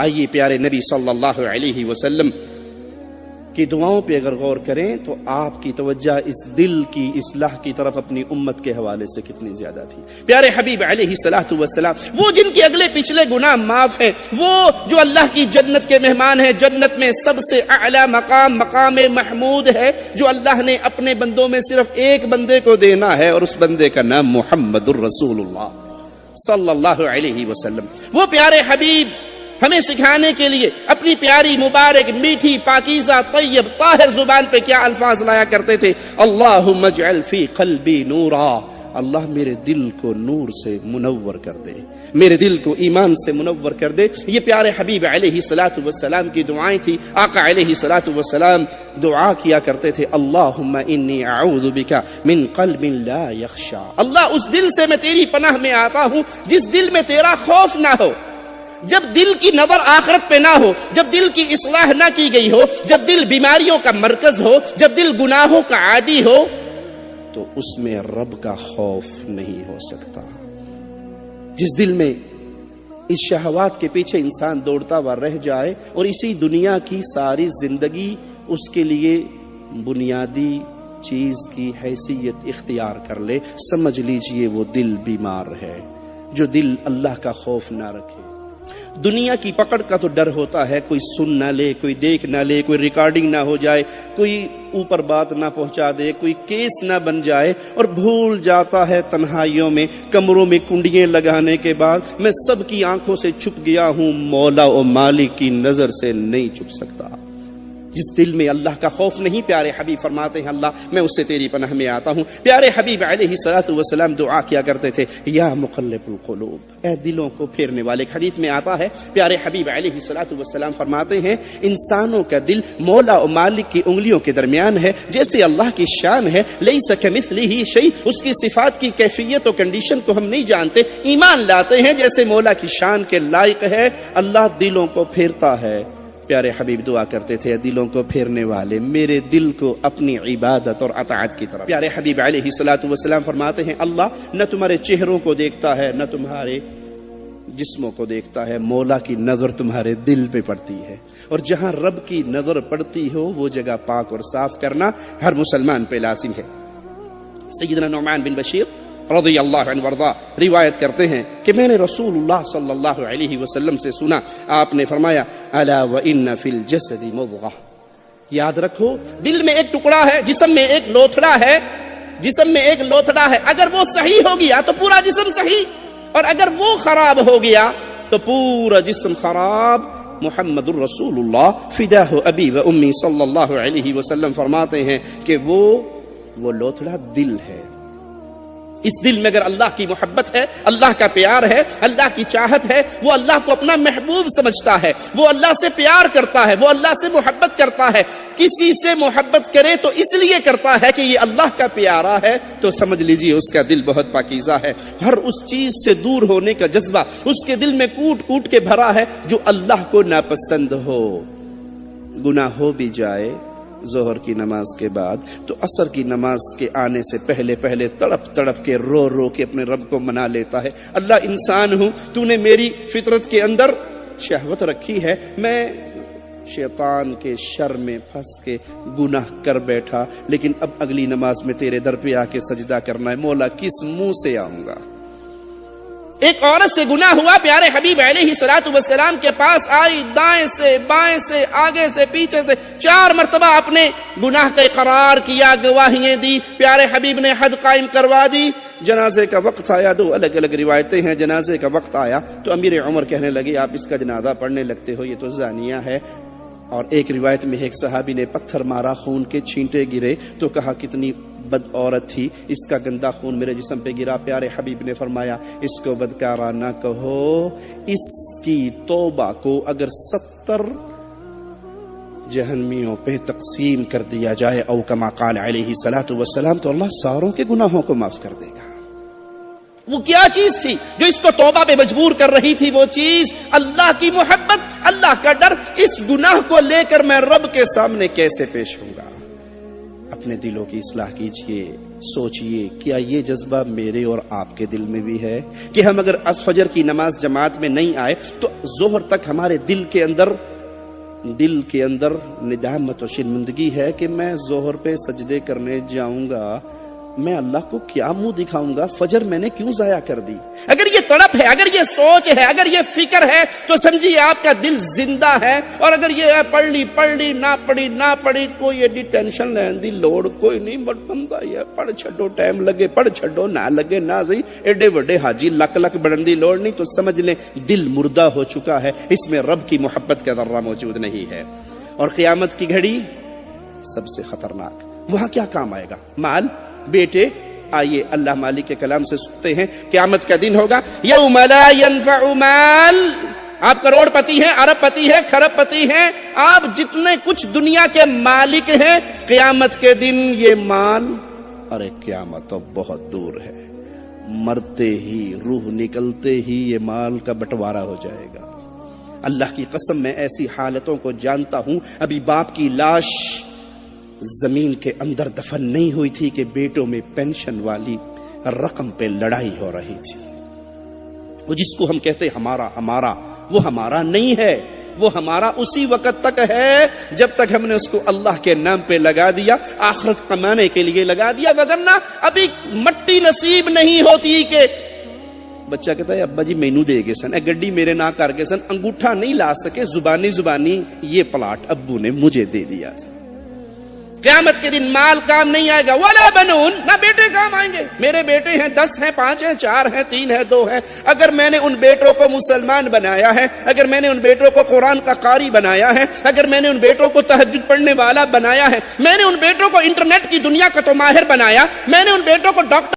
آئیے پیارے نبی صلی اللہ علیہ وسلم کی دعاؤں پہ اگر غور کریں تو آپ کی توجہ اس دل کی اصلاح کی طرف اپنی امت کے حوالے سے کتنی زیادہ تھی۔ پیارے حبیب علیہ الصلوۃ والسلام وہ جن کے اگلے پچھلے گناہ معاف ہیں، وہ جو اللہ کی جنت کے مہمان ہیں، جنت میں سب سے اعلیٰ مقام مقام محمود ہے جو اللہ نے اپنے بندوں میں صرف ایک بندے کو دینا ہے، اور اس بندے کا نام محمد الرسول اللہ صلی اللہ علیہ وسلم۔ وہ پیارے حبیب ہمیں سکھانے کے لیے اپنی پیاری مبارک میٹھی پاکیزہ طیب طاہر زبان پہ کیا الفاظ لایا کرتے تھے؟ اللہم اجعل فی قلبی نورا، اللہ میرے دل کو نور سے منور کر دے، میرے دل کو ایمان سے منور کر دے۔ یہ پیارے حبیب علیہ الصلوۃ والسلام کی دعائیں تھی۔ آقا علیہ الصلوۃ والسلام دعا کیا کرتے تھے، اللہم انی اعوذ بک من قلب لا یخشی، اللہ اس دل سے میں تیری پناہ میں آتا ہوں جس دل میں تیرا خوف نہ ہو۔ جب دل کی نظر آخرت پہ نہ ہو، جب دل کی اصلاح نہ کی گئی ہو، جب دل بیماریوں کا مرکز ہو، جب دل گناہوں کا عادی ہو، تو اس میں رب کا خوف نہیں ہو سکتا۔ جس دل میں اس شہوات کے پیچھے انسان دوڑتا ہوا رہ جائے اور اسی دنیا کی ساری زندگی اس کے لیے بنیادی چیز کی حیثیت اختیار کر لے، سمجھ لیجئے وہ دل بیمار ہے۔ جو دل اللہ کا خوف نہ رکھے، دنیا کی پکڑ کا تو ڈر ہوتا ہے، کوئی سن نہ لے، کوئی دیکھ نہ لے، کوئی ریکارڈنگ نہ ہو جائے، کوئی اوپر بات نہ پہنچا دے، کوئی کیس نہ بن جائے، اور بھول جاتا ہے تنہائیوں میں کمروں میں کنڈیاں لگانے کے بعد میں سب کی آنکھوں سے چھپ گیا ہوں، مولا و مالک کی نظر سے نہیں چھپ سکتا۔ جس دل میں اللہ کا خوف نہیں، پیارے حبیب فرماتے ہیں اللہ میں اس سے تیری پناہ میں آتا ہوں۔ پیارے حبیب علیہ الصلوۃ والسلام دعا کیا کرتے تھے، یا مقلب القلوب، اے دلوں کو پھیرنے والے۔ ایک حدیث میں آتا ہے پیارے حبیب علیہ الصلوۃ والسلام فرماتے ہیں انسانوں کا دل مولا و مالک کی انگلیوں کے درمیان ہے، جیسے اللہ کی شان ہے، لیس کمثلہ شیء، اس کی صفات کی کیفیت و کنڈیشن کو ہم نہیں جانتے، ایمان لاتے ہیں جیسے مولا کی شان کے لائق ہے، اللہ دلوں کو پھیرتا ہے۔ پیارے حبیب دعا کرتے تھے، دلوں کو پھیرنے والے میرے دل کو اپنی عبادت اور اطاعت کی طرف۔ پیارے حبیب علیہ الصلوۃ والسلام فرماتے ہیں اللہ نہ تمہارے چہروں کو دیکھتا ہے، نہ تمہارے جسموں کو دیکھتا ہے، مولا کی نظر تمہارے دل پہ پڑتی ہے، اور جہاں رب کی نظر پڑتی ہو وہ جگہ پاک اور صاف کرنا ہر مسلمان پہ لازم ہے۔ سیدنا نعمان بن بشیر رضی اللہ عنہ وارضا روایت کرتے ہیں کہ میں نے رسول اللہ صلی اللہ علیہ وسلم سے سنا، آپ نے فرمایا الا وان فی الجسد مضغہ، یاد رکھو دل میں ایک ٹکڑا ہے، جسم میں ایک لوتھڑا ہے، جسم میں ایک لوتھڑا ہے، اگر وہ صحیح ہو گیا تو پورا جسم صحیح، اور اگر وہ خراب ہو گیا تو پورا جسم خراب۔ محمد الرسول اللہ فداہ ابی و امی صلی اللہ علیہ وسلم فرماتے ہیں کہ وہ لوتھڑا دل ہے۔ اس دل میں اگر اللہ کی محبت ہے، اللہ کا پیار ہے، اللہ کی چاہت ہے، وہ اللہ کو اپنا محبوب سمجھتا ہے، وہ اللہ سے پیار کرتا ہے، وہ اللہ سے محبت کرتا ہے۔ کسی سے محبت کرے تو اس لیے کرتا ہے کہ یہ اللہ کا پیارا ہے، تو سمجھ لیجئے اس کا دل بہت پاکیزہ ہے۔ ہر اس چیز سے دور ہونے کا جذبہ اس کے دل میں کوٹ کوٹ کے بھرا ہے جو اللہ کو ناپسند ہو۔ گناہ ہو بھی جائے ظہر کی نماز کے بعد تو عصر کی نماز کے آنے سے پہلے پہلے تڑپ تڑپ کے رو رو کے اپنے رب کو منا لیتا ہے، اللہ انسان ہوں، تو نے میری فطرت کے اندر شہوت رکھی ہے، میں شیطان کے شر میں پھنس کے گناہ کر بیٹھا، لیکن اب اگلی نماز میں تیرے در پہ آ کے سجدہ کرنا ہے، مولا کس منہ سے آؤں گا۔ ایک عورت سے گناہ ہوا، پیارے حبیب علیہ الصلوۃ والسلام کے پاس آئی، دائیں سے بائیں سے آگے سے پیچھے سے 4 مرتبہ اپنے گناہ کا اقرار کیا، گواہیاں دی، پیارے حبیب نے حد قائم کروا دی۔ جنازے کا وقت آیا، 2 الگ الگ روایتیں ہیں، جنازے کا وقت آیا تو امیر عمر کہنے لگے آپ اس کا جنازہ پڑھنے لگتے ہو، یہ تو زانیہ ہے۔ اور ایک روایت میں ایک صحابی نے پتھر مارا، خون کے چھینٹے گرے تو کہا کتنی بد عورت تھی، اس کا گندا خون میرے جسم پہ گرا۔ پیارے حبیب نے فرمایا اس کو بدکارہ نہ کہو، اس کی توبہ کو اگر 70 جہنمیوں پہ تقسیم کر دیا جائے او کما قال علیہ الصلوۃ والسلام تو اللہ ساروں کے گناہوں کو معاف کر دے گا۔ وہ کیا چیز تھی جو اس کو توبہ پہ مجبور کر رہی تھی؟ وہ چیز اللہ کی محبت، اللہ کا ڈر۔ اس گناہ کو لے کر میں رب کے سامنے کیسے پیش ہوں گا؟ اپنے دلوں کی اصلاح کیجئے۔ سوچئے کیا یہ جذبہ میرے اور آپ کے دل میں بھی ہے کہ ہم اگر فجر کی نماز جماعت میں نہیں آئے تو ظہر تک ہمارے دل کے اندر ندامت و شرمندگی ہے کہ میں ظہر پہ سجدے کرنے جاؤں گا، میں اللہ کو کیا منہ دکھاؤں گا، فجر میں نے کیوں ضائع کر دی؟ اگر یہ تڑپ ہے، اگر یہ سوچ ہے، اگر یہ فکر ہے تو سمجھیے آپ کا دل زندہ ہے۔ اور اگر یہ پڑھ لی نہ پڑھی کوئی ایڈی ٹینشن لین دی لوڑ کوئی نہیں، بٹ بندہ یہ پڑھ چھڈو، ٹائم لگے پڑھ چھڈو، نہ لگے نہ صحیح، ایڈے وڈے حاجی لک بڑھن دی لوڑ نہیں۔ تو سمجھ لیں دل مردہ ہو چکا ہے، اس میں رب کی محبت کا ذرہ موجود نہیں ہے۔ اور قیامت کی گھڑی سب سے خطرناک، وہاں کیا کام آئے گا؟ مال، بیٹے۔ آئیے اللہ مالک کے کلام سے سنتے ہیں، قیامت کا دن ہوگا، یوم لا ينفع مال۔ آپ کروڑ پتی ہیں، ارب پتی ہیں، کھرب پتی ہیں، آپ جتنے کچھ دنیا کے مالک ہیں، قیامت کے دن یہ مال، ارے قیامت تو بہت دور ہے، مرتے ہی روح نکلتے ہی یہ مال کا بٹوارا ہو جائے گا۔ اللہ کی قسم میں ایسی حالتوں کو جانتا ہوں۔ ابھی باپ کی لاش زمین کے اندر دفن نہیں ہوئی تھی کہ بیٹوں میں پینشن والی رقم پہ لڑائی ہو رہی تھی۔ وہ جس کو ہم کہتے ہمارا وہ ہمارا نہیں ہے، وہ ہمارا اسی وقت تک ہے جب تک ہم نے اس کو اللہ کے نام پہ لگا دیا، آخرت کمانے کے لیے لگا دیا، وگرنہ ابھی مٹی نصیب نہیں ہوتی کہ بچہ کہتا ہے ابا جی مینو دے گے سن، گڈی میرے نہ کر کے سن، انگوٹھا نہیں لا سکے، زبانی یہ پلاٹ ابو نے مجھے دے دیا تھا۔ قیامت کے دن مال کام نہیں آئے گا، ولا بنون، نہ بیٹے کام آئیں گے۔ میرے بیٹے ہیں 10 ہیں، 5 ہیں، 4 ہیں، 3 ہیں، 2 ہیں، اگر میں نے ان بیٹوں کو مسلمان بنایا ہے، اگر میں نے ان بیٹوں کو قرآن کا قاری بنایا ہے، اگر میں نے ان بیٹوں کو تہجد پڑھنے والا بنایا ہے، میں نے ان بیٹوں کو انٹرنیٹ کی دنیا کا تو ماہر بنایا، میں نے ان بیٹوں کو ڈاکٹر